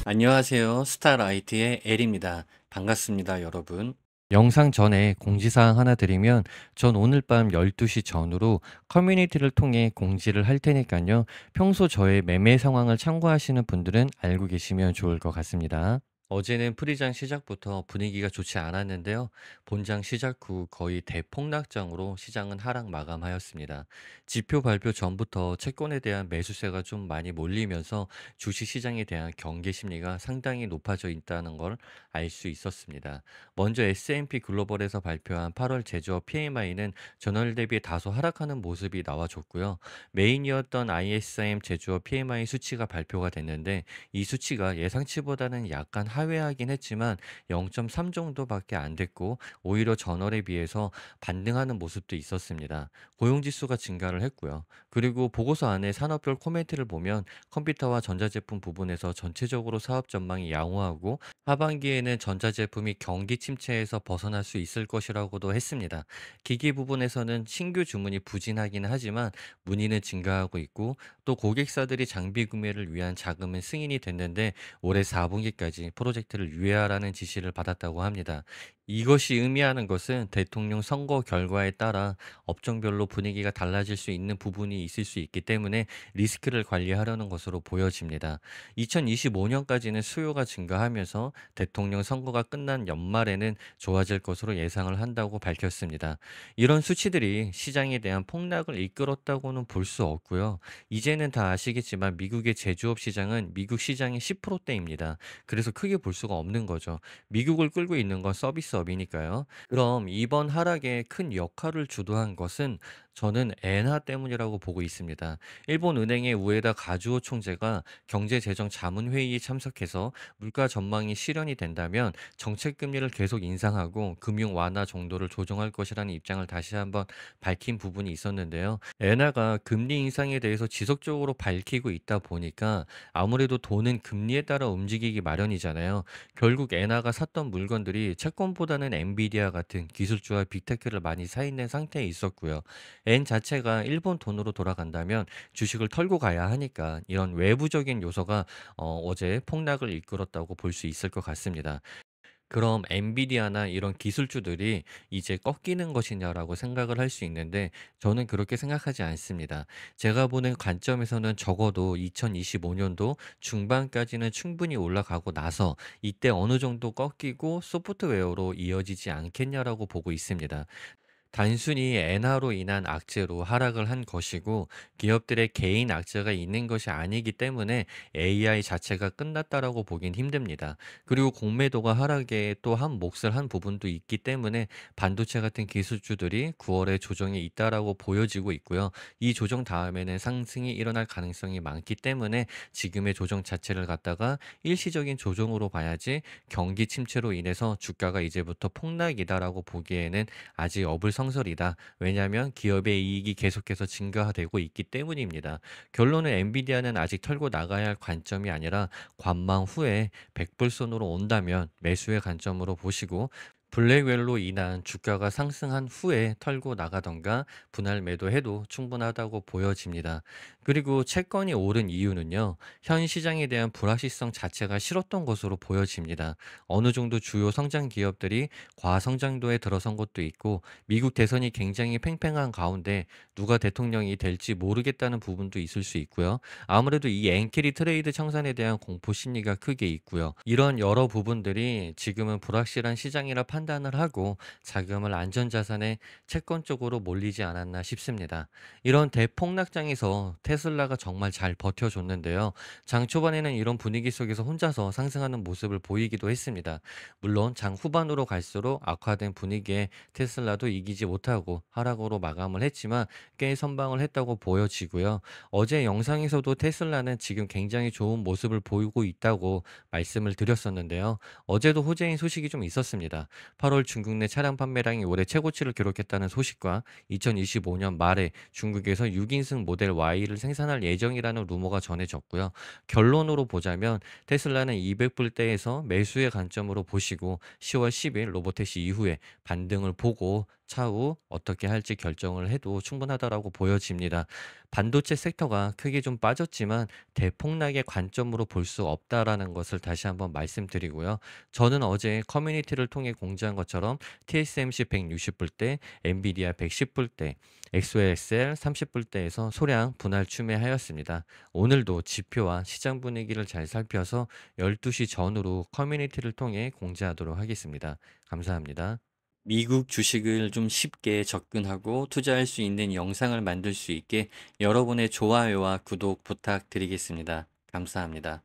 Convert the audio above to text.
안녕하세요. 스타라이트의 엘입니다. 반갑습니다, 여러분. 영상 전에 공지사항 하나 드리면 전 오늘 밤 12시 전후로 커뮤니티를 통해 공지를 할 테니까요. 평소 저의 매매 상황을 참고하시는 분들은 알고 계시면 좋을 것 같습니다. 어제는 프리장 시작부터 분위기가 좋지 않았는데요. 본장 시작 후 거의 대폭락장으로 시장은 하락 마감하였습니다. 지표 발표 전부터 채권에 대한 매수세가 좀 많이 몰리면서 주식 시장에 대한 경계 심리가 상당히 높아져 있다는 걸 알 수 있었습니다. 먼저 S&P 글로벌에서 발표한 8월 제조업 PMI는 전월 대비 다소 하락하는 모습이 나와줬고요. 메인이었던 ISM 제조업 PMI 수치가 발표가 됐는데 이 수치가 예상치보다는 약간 하회하긴 했지만 0.3 정도밖에 안 됐고 오히려 전월에 비해서 반등하는 모습도 있었습니다. 고용지수가 증가를 했고요. 그리고 보고서 안에 산업별 코멘트를 보면 컴퓨터와 전자제품 부분에서 전체적으로 사업 전망이 양호하고 하반기에는 전자제품이 경기 침체에서 벗어날 수 있을 것이라고도 했습니다. 기기 부분에서는 신규 주문이 부진하기는 하지만 문의는 증가하고 있고 또 고객사들이 장비 구매를 위한 자금은 승인이 됐는데 올해 4분기까지 프로젝트를 유예하라는 지시를 받았다고 합니다. 이것이 의미하는 것은 대통령 선거 결과에 따라 업종별로 분위기가 달라질 수 있는 부분이 있을 수 있기 때문에 리스크를 관리하려는 것으로 보여집니다. 2025년까지는 수요가 증가하면서 대통령 선거가 끝난 연말에는 좋아질 것으로 예상을 한다고 밝혔습니다. 이런 수치들이 시장에 대한 폭락을 이끌었다고는 볼 수 없고요. 이제는 다 아시겠지만 미국의 제조업 시장은 미국 시장의 10%대입니다. 그래서 크게 볼 수가 없는 거죠. 미국을 끌고 있는 건 서비스업이니까요. 그럼 이번 하락에 큰 역할을 주도한 것은 저는 엔화 때문이라고 보고 있습니다. 일본 은행의 우에다 가주오 총재가 경제재정자문회의에 참석해서 물가 전망이 실현이 된다면 정책 금리를 계속 인상하고 금융 완화 정도를 조정할 것이라는 입장을 다시 한번 밝힌 부분이 있었는데요. 엔화가 금리 인상에 대해서 지속적으로 밝히고 있다 보니까 아무래도 돈은 금리에 따라 움직이기 마련이잖아요. 결국 엔화가 샀던 물건들이 채권보다는 엔비디아 같은 기술주와 빅테크를 많이 사 있는 상태에 있었고요. 엔 자체가 일본 돈으로 돌아간다면 주식을 털고 가야 하니까 이런 외부적인 요소가 어제 폭락을 이끌었다고 볼 수 있을 것 같습니다. 그럼 엔비디아나 이런 기술주들이 이제 꺾이는 것이냐라고 생각을 할 수 있는데 저는 그렇게 생각하지 않습니다. 제가 보는 관점에서는 적어도 2025년도 중반까지는 충분히 올라가고 나서 이때 어느 정도 꺾이고 소프트웨어로 이어지지 않겠냐라고 보고 있습니다. 단순히 엔화로 인한 악재로 하락을 한 것이고 기업들의 개인 악재가 있는 것이 아니기 때문에 AI 자체가 끝났다라고 보긴 힘듭니다. 그리고 공매도가 하락에 또 한 몫을 한 부분도 있기 때문에 반도체 같은 기술주들이 9월에 조정이 있다라고 보여지고 있고요. 이 조정 다음에는 상승이 일어날 가능성이 많기 때문에 지금의 조정 자체를 갖다가 일시적인 조정으로 봐야지 경기 침체로 인해서 주가가 이제부터 폭락이다라고 보기에는 아직 어불성설이다. 왜냐하면 기업의 이익이 계속해서 증가되고 있기 때문입니다. 결론은 엔비디아는 아직 털고 나가야 할 관점이 아니라 관망 후에 백불선으로 온다면 매수의 관점으로 보시고 블랙웰로 인한 주가가 상승한 후에 털고 나가던가 분할 매도해도 충분하다고 보여집니다. 그리고 채권이 오른 이유는요, 현 시장에 대한 불확실성 자체가 싫었던 것으로 보여집니다. 어느 정도 주요 성장 기업들이 과성장도에 들어선 것도 있고, 미국 대선이 굉장히 팽팽한 가운데 누가 대통령이 될지 모르겠다는 부분도 있을 수 있고요. 아무래도 이 엔캐리 트레이드 청산에 대한 공포 심리가 크게 있고요. 이런 여러 부분들이 지금은 불확실한 시장이라 판단을 하고 자금을 안전자산의 채권 쪽으로 몰리지 않았나 싶습니다. 이런 대폭락장에서 테슬라가 정말 잘 버텨줬는데요. 장 초반에는 이런 분위기 속에서 혼자서 상승하는 모습을 보이기도 했습니다. 물론 장 후반으로 갈수록 악화된 분위기에 테슬라도 이기지 못하고 하락으로 마감을 했지만 꽤 선방을 했다고 보여지고요. 어제 영상에서도 테슬라는 지금 굉장히 좋은 모습을 보이고 있다고 말씀을 드렸었는데요. 어제도 호재인 소식이 좀 있었습니다. 8월 중국 내 차량 판매량이 올해 최고치를 기록했다는 소식과 2025년 말에 중국에서 6인승 모델 Y를 생산할 예정이라는 루머가 전해졌고요. 결론으로 보자면 테슬라는 200불대에서 매수의 관점으로 보시고 10월 10일 로보택시 이후에 반등을 보고 차후 어떻게 할지 결정을 해도 충분하다라고 보여집니다. 반도체 섹터가 크게 좀 빠졌지만 대폭락의 관점으로 볼 수 없다라는 것을 다시 한번 말씀드리고요. 저는 어제 커뮤니티를 통해 공지한 것처럼 TSMC 160불대, 엔비디아 110불대, XOXL 30불대에서 소량 분할 추매하였습니다. 오늘도 지표와 시장 분위기를 잘 살펴서 12시 전후로 커뮤니티를 통해 공지하도록 하겠습니다. 감사합니다. 미국 주식을 좀 쉽게 접근하고 투자할 수 있는 영상을 만들 수 있게 여러분의 좋아요와 구독 부탁드리겠습니다. 감사합니다.